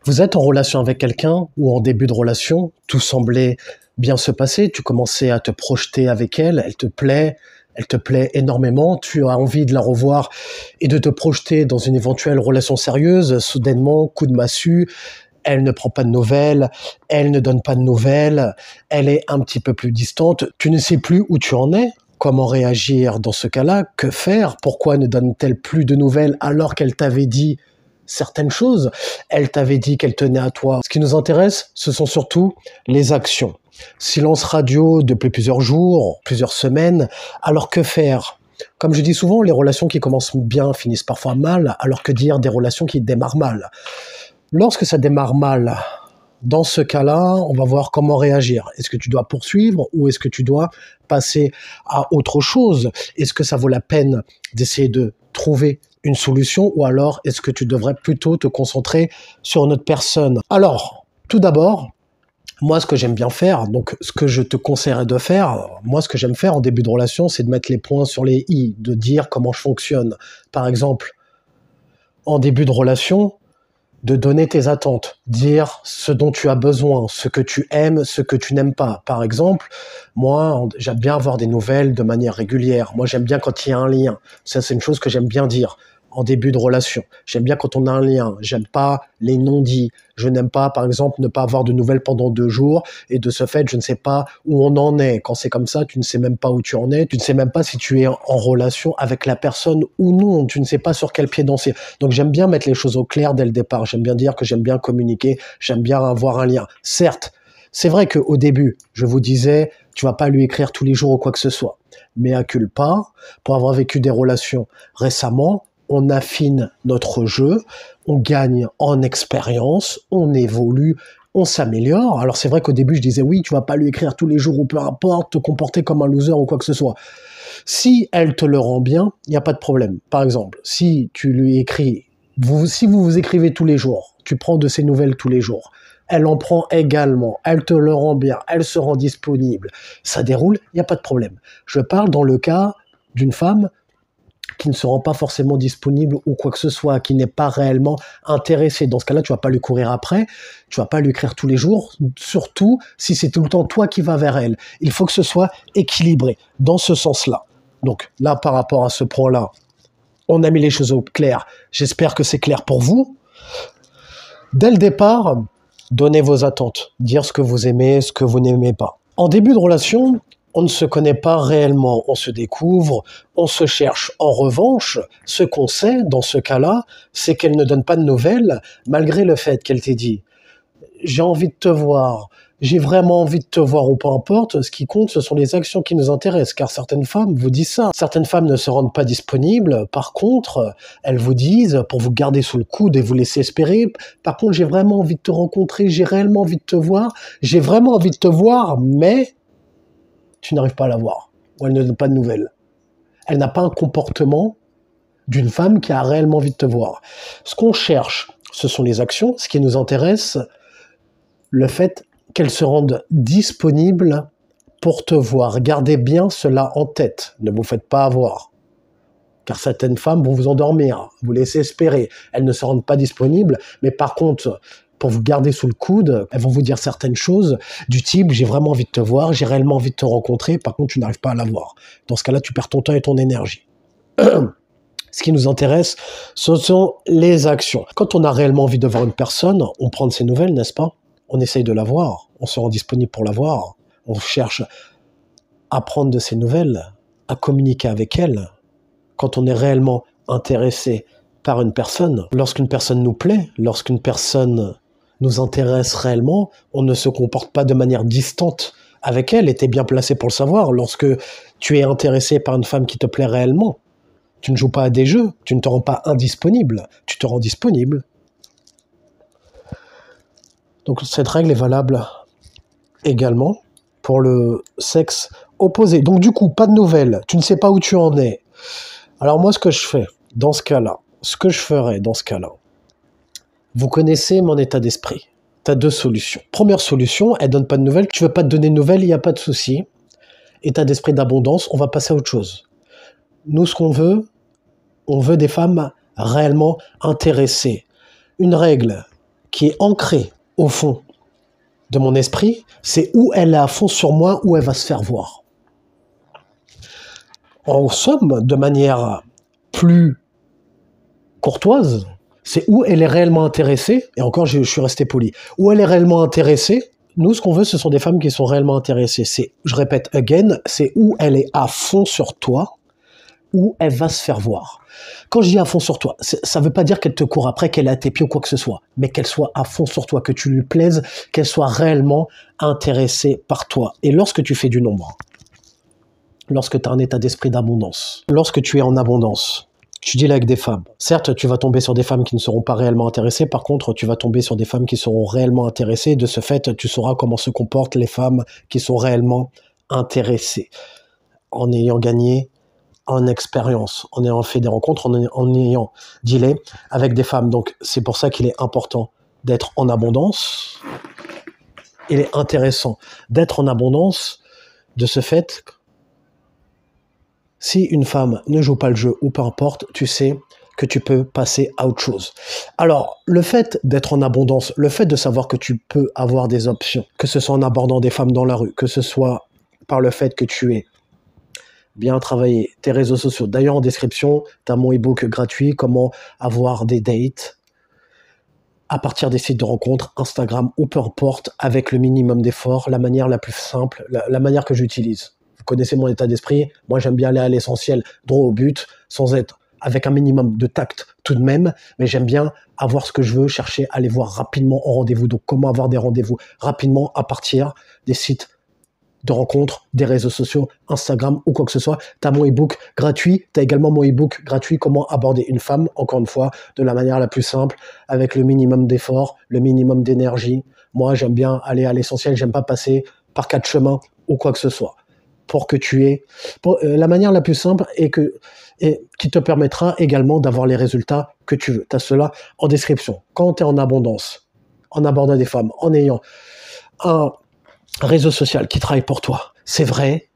Vous êtes en relation avec quelqu'un ou en début de relation, tout semblait bien se passer, tu commençais à te projeter avec elle te plaît énormément, tu as envie de la revoir et de te projeter dans une éventuelle relation sérieuse. Soudainement, coup de massue, elle ne prend pas de nouvelles, elle ne donne pas de nouvelles, elle est un petit peu plus distante, tu ne sais plus où tu en es. Comment réagir dans ce cas-là? Que faire? Pourquoi ne donne-t-elle plus de nouvelles alors qu'elle t'avait dit certaines choses? Elle t'avait dit qu'elle tenait à toi. Ce qui nous intéresse, ce sont surtout les actions. Silence radio depuis plusieurs jours, plusieurs semaines, alors que faire? Comme je dis souvent, les relations qui commencent bien finissent parfois mal, alors que dire des relations qui démarrent mal? Lorsque ça démarre mal, dans ce cas-là, on va voir comment réagir. Est-ce que tu dois poursuivre ou est-ce que tu dois passer à autre chose? Est-ce que ça vaut la peine d'essayer de trouver une solution ou alors est-ce que tu devrais plutôt te concentrer sur une autre personne? Alors, tout d'abord, moi, ce que j'aime bien faire, donc ce que je te conseillerais de faire, moi, ce que j'aime faire en début de relation, c'est de mettre les points sur les i, de dire comment je fonctionne. Par exemple, en début de relation, de donner tes attentes, dire ce dont tu as besoin, ce que tu aimes, ce que tu n'aimes pas. Par exemple, moi, j'aime bien avoir des nouvelles de manière régulière. Moi, j'aime bien quand il y a un lien. Ça, c'est une chose que j'aime bien dire en début de relation. J'aime bien quand on a un lien. J'aime pas les non-dits. Je n'aime pas, par exemple, ne pas avoir de nouvelles pendant 2 jours et de ce fait, je ne sais pas où on en est. Quand c'est comme ça, tu ne sais même pas où tu en es. Tu ne sais même pas si tu es en relation avec la personne ou non. Tu ne sais pas sur quel pied danser. Donc, j'aime bien mettre les choses au clair dès le départ. J'aime bien dire que j'aime bien communiquer. J'aime bien avoir un lien. Certes, c'est vrai qu'au début, je vous disais, tu vas pas lui écrire tous les jours ou quoi que ce soit. Mais à culpa, pour avoir vécu des relations récemment, on affine notre jeu, on gagne en expérience, on évolue, on s'améliore. Alors c'est vrai qu'au début je disais oui, tu vas pas lui écrire tous les jours ou peu importe, te comporter comme un loser ou quoi que ce soit. Si elle te le rend bien, il n'y a pas de problème. Par exemple, si tu lui écris, si vous vous écrivez tous les jours, tu prends de ses nouvelles tous les jours, elle en prend également, elle te le rend bien, elle se rend disponible, ça déroule, il n'y a pas de problème. Je parle dans le cas d'une femme qui ne se rend pas forcément disponible ou quoi que ce soit, qui n'est pas réellement intéressé. Dans ce cas-là, tu vas pas lui courir après, tu vas pas lui écrire tous les jours, surtout si c'est tout le temps toi qui vas vers elle. Il faut que ce soit équilibré dans ce sens-là. Donc là, par rapport à ce point-là, on a mis les choses au clair. J'espère que c'est clair pour vous. Dès le départ, donnez vos attentes, dire ce que vous aimez, ce que vous n'aimez pas. En début de relation, on ne se connaît pas réellement, on se découvre, on se cherche. En revanche, ce qu'on sait dans ce cas-là, c'est qu'elle ne donne pas de nouvelles, malgré le fait qu'elle t'ait dit « j'ai envie de te voir », j'ai vraiment envie de te voir ou peu importe, ce qui compte, ce sont les actions qui nous intéressent, car certaines femmes vous disent ça. Certaines femmes ne se rendent pas disponibles, par contre, elles vous disent, pour vous garder sous le coude et vous laisser espérer, par contre, j'ai vraiment envie de te rencontrer, j'ai réellement envie de te voir, j'ai vraiment envie de te voir, mais tu n'arrives pas à la voir, ou elle ne donne pas de nouvelles. Elle n'a pas un comportement d'une femme qui a réellement envie de te voir. Ce qu'on cherche, ce sont les actions, ce qui nous intéresse, le fait qu'elle se rende disponible pour te voir. Gardez bien cela en tête, ne vous faites pas avoir. Car certaines femmes vont vous endormir, vous laisser espérer. Elles ne se rendent pas disponibles, mais par contre, pour vous garder sous le coude, elles vont vous dire certaines choses du type « j'ai vraiment envie de te voir, j'ai réellement envie de te rencontrer, par contre tu n'arrives pas à la voir ». Dans ce cas-là, tu perds ton temps et ton énergie. Ce qui nous intéresse, ce sont les actions. Quand on a réellement envie de voir une personne, on prend de ses nouvelles, n'est-ce pas? On essaye de la voir, on se rend disponible pour la voir, on cherche à prendre de ses nouvelles, à communiquer avec elle. Quand on est réellement intéressé par une personne, lorsqu'une personne nous plaît, lorsqu'une personne nous intéresse réellement, on ne se comporte pas de manière distante avec elle, et t'es bien placé pour le savoir. Lorsque tu es intéressé par une femme qui te plaît réellement, tu ne joues pas à des jeux, tu ne te rends pas indisponible, tu te rends disponible. Donc cette règle est valable également pour le sexe opposé. Donc du coup, pas de nouvelles, tu ne sais pas où tu en es. Alors moi, ce que je fais dans ce cas-là, ce que je ferais dans ce cas-là, vous connaissez mon état d'esprit. Tu as 2 solutions. Première solution, elle donne pas de nouvelles. Tu veux pas te donner de nouvelles, il n'y a pas de souci. État d'esprit d'abondance, on va passer à autre chose. Nous, ce qu'on veut, on veut des femmes réellement intéressées. Une règle qui est ancrée au fond de mon esprit, c'est où elle est à fond sur moi, où elle va se faire voir. En somme, de manière plus courtoise, c'est où elle est réellement intéressée, et encore je suis resté poli, où elle est réellement intéressée. Nous, ce qu'on veut, ce sont des femmes qui sont réellement intéressées. C'est, je répète again, c'est où elle est à fond sur toi, où elle va se faire voir. Quand je dis à fond sur toi, ça ne veut pas dire qu'elle te court après, qu'elle est à tes pieds ou quoi que ce soit, mais qu'elle soit à fond sur toi, que tu lui plaises, qu'elle soit réellement intéressée par toi. Et lorsque tu fais du nombre, lorsque tu as un état d'esprit d'abondance, lorsque tu es en abondance, tu deals avec des femmes. Certes, tu vas tomber sur des femmes qui ne seront pas réellement intéressées. Par contre, tu vas tomber sur des femmes qui seront réellement intéressées. De ce fait, tu sauras comment se comportent les femmes qui sont réellement intéressées. En ayant gagné en expérience, en ayant fait des rencontres, en ayant dealé avec des femmes. Donc, c'est pour ça qu'il est important d'être en abondance. Il est intéressant d'être en abondance. De ce fait, si une femme ne joue pas le jeu ou peu importe, tu sais que tu peux passer à autre chose. Alors, le fait d'être en abondance, le fait de savoir que tu peux avoir des options, que ce soit en abordant des femmes dans la rue, que ce soit par le fait que tu aies bien travaillé tes réseaux sociaux. D'ailleurs, en description, tu as mon e-book gratuit, comment avoir des dates à partir des sites de rencontres, Instagram ou peu importe, avec le minimum d'efforts, la manière la plus simple, la manière que j'utilise. Vous connaissez mon état d'esprit, moi j'aime bien aller à l'essentiel, droit au but, sans être avec un minimum de tact tout de même, mais j'aime bien avoir ce que je veux, chercher à aller voir rapidement en rendez-vous. Donc comment avoir des rendez-vous rapidement à partir des sites de rencontres, des réseaux sociaux, Instagram ou quoi que ce soit. Tu as mon e-book gratuit, tu as également mon e-book gratuit comment aborder une femme, encore une fois, de la manière la plus simple, avec le minimum d'effort, le minimum d'énergie. Moi, j'aime bien aller à l'essentiel, j'aime pas passer par 4 chemins ou quoi que ce soit. Pour que tu aies la manière la plus simple et qui te permettra également d'avoir les résultats que tu veux. Tu as cela en description. Quand tu es en abondance, en abordant des femmes, en ayant un réseau social qui travaille pour toi, c'est vrai.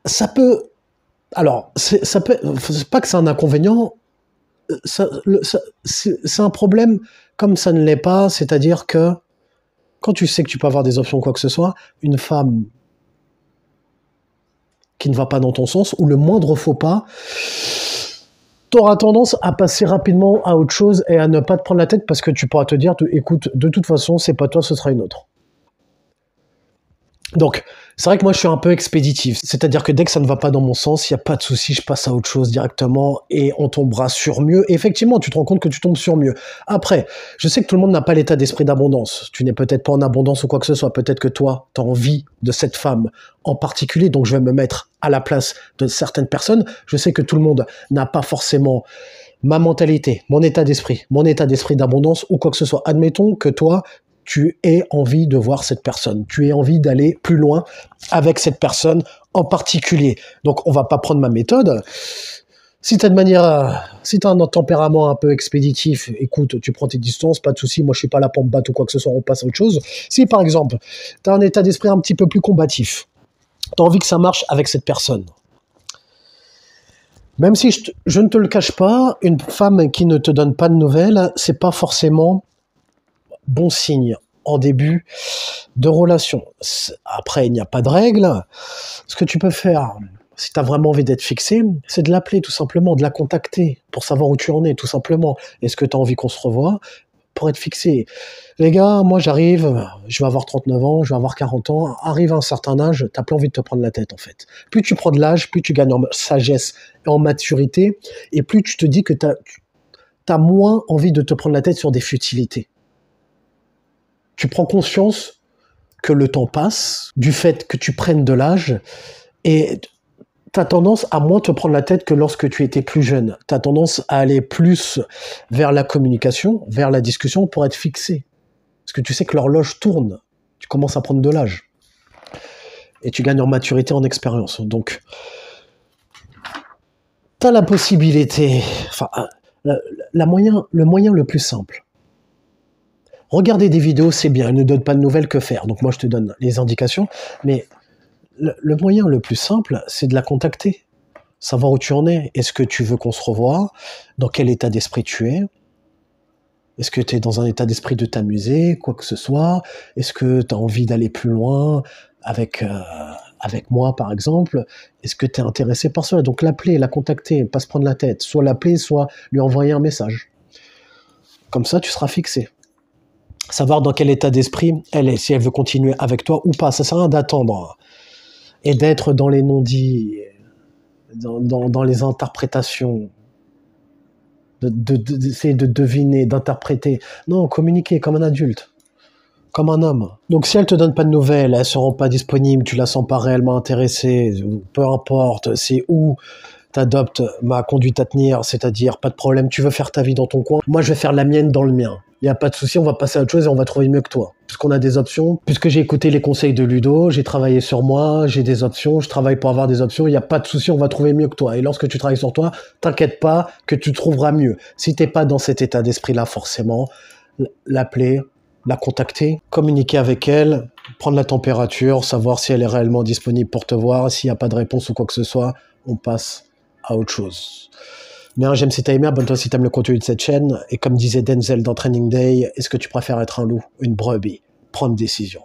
Ça peut... Alors, ça peut... C'est pas que c'est un inconvénient, c'est un problème comme ça ne l'est pas, c'est-à-dire que quand tu sais que tu peux avoir des options quoi que ce soit, une femme qui ne va pas dans ton sens, ou le moindre faux pas, tu auras tendance à passer rapidement à autre chose et à ne pas te prendre la tête parce que tu pourras te dire, écoute, de toute façon, c'est pas toi, ce sera une autre. Donc, c'est vrai que moi, je suis un peu expéditif. C'est-à-dire que dès que ça ne va pas dans mon sens, il n'y a pas de souci, je passe à autre chose directement et on tombera sur mieux. Et effectivement, tu te rends compte que tu tombes sur mieux. Après, je sais que tout le monde n'a pas l'état d'esprit d'abondance. Tu n'es peut-être pas en abondance ou quoi que ce soit. Peut-être que toi, tu as envie de cette femme en particulier. Donc, je vais me mettre à la place de certaines personnes. Je sais que tout le monde n'a pas forcément ma mentalité, mon état d'esprit d'abondance ou quoi que ce soit. Admettons que toi, tu aies envie de voir cette personne, tu aies envie d'aller plus loin avec cette personne en particulier. Donc, on va pas prendre ma méthode. Si tu as un tempérament un peu expéditif, écoute, tu prends tes distances, pas de souci, moi je suis pas là pour me battre ou quoi que ce soit, on passe à autre chose. Si par exemple, tu as un état d'esprit un petit peu plus combatif, tu as envie que ça marche avec cette personne, même si je ne te le cache pas, une femme qui ne te donne pas de nouvelles, c'est pas forcément bon signe en début de relation. Après, il n'y a pas de règle. Ce que tu peux faire, si tu as vraiment envie d'être fixé, c'est de l'appeler tout simplement, de la contacter pour savoir où tu en es tout simplement. Est-ce que tu as envie qu'on se revoie pour être fixé? Les gars, moi j'arrive, je vais avoir 39 ans, je vais avoir 40 ans, arrive à un certain âge, t'as plus envie de te prendre la tête en fait. Plus tu prends de l'âge, plus tu gagnes en sagesse et en maturité, et plus tu te dis que t'as moins envie de te prendre la tête sur des futilités. Tu prends conscience que le temps passe, du fait que tu prennes de l'âge, et tu as tendance à moins te prendre la tête que lorsque tu étais plus jeune. Tu as tendance à aller plus vers la communication, vers la discussion pour être fixé. Parce que tu sais que l'horloge tourne. Tu commences à prendre de l'âge. Et tu gagnes en maturité, en expérience. Donc, tu as la possibilité, enfin, le moyen le plus simple. Regarder des vidéos, c'est bien, elles ne donnent pas de nouvelles, que faire? Donc moi, je te donne les indications, mais le moyen le plus simple, c'est de la contacter, savoir où tu en es. Est-ce que tu veux qu'on se revoie? Dans quel état d'esprit tu es? Est-ce que tu es dans un état d'esprit de t'amuser, quoi que ce soit? Est-ce que tu as envie d'aller plus loin avec moi, par exemple? Est-ce que tu es intéressé par cela? Donc l'appeler, la contacter, pas se prendre la tête. Soit l'appeler, soit lui envoyer un message. Comme ça, tu seras fixé. Savoir dans quel état d'esprit elle est, si elle veut continuer avec toi ou pas. Ça sert à rien d'attendre et d'être dans les non-dits, dans les interprétations, d'essayer de deviner, d'interpréter. Non, communiquer comme un adulte, comme un homme. Donc si elle te donne pas de nouvelles, elle se rend pas disponible, tu la sens pas réellement intéressée, peu importe, c'est où t'adoptes ma conduite à tenir, c'est-à-dire pas de problème, tu veux faire ta vie dans ton coin, moi je vais faire la mienne dans le mien. Il n'y a pas de souci, on va passer à autre chose et on va trouver mieux que toi. Puisqu'on a des options, puisque j'ai écouté les conseils de Ludo, j'ai travaillé sur moi, j'ai des options, je travaille pour avoir des options, il n'y a pas de souci, on va trouver mieux que toi. Et lorsque tu travailles sur toi, t'inquiète pas que tu trouveras mieux. Si t'es pas dans cet état d'esprit-là, forcément, l'appeler, la contacter, communiquer avec elle, prendre la température, savoir si elle est réellement disponible pour te voir, s'il n'y a pas de réponse ou quoi que ce soit, on passe à autre chose. Mais j'aime si t'as aimé, abonne-toi si t'aimes le contenu de cette chaîne. Et comme disait Denzel dans Training Day, est-ce que tu préfères être un loup ou une brebis? Prends une décision.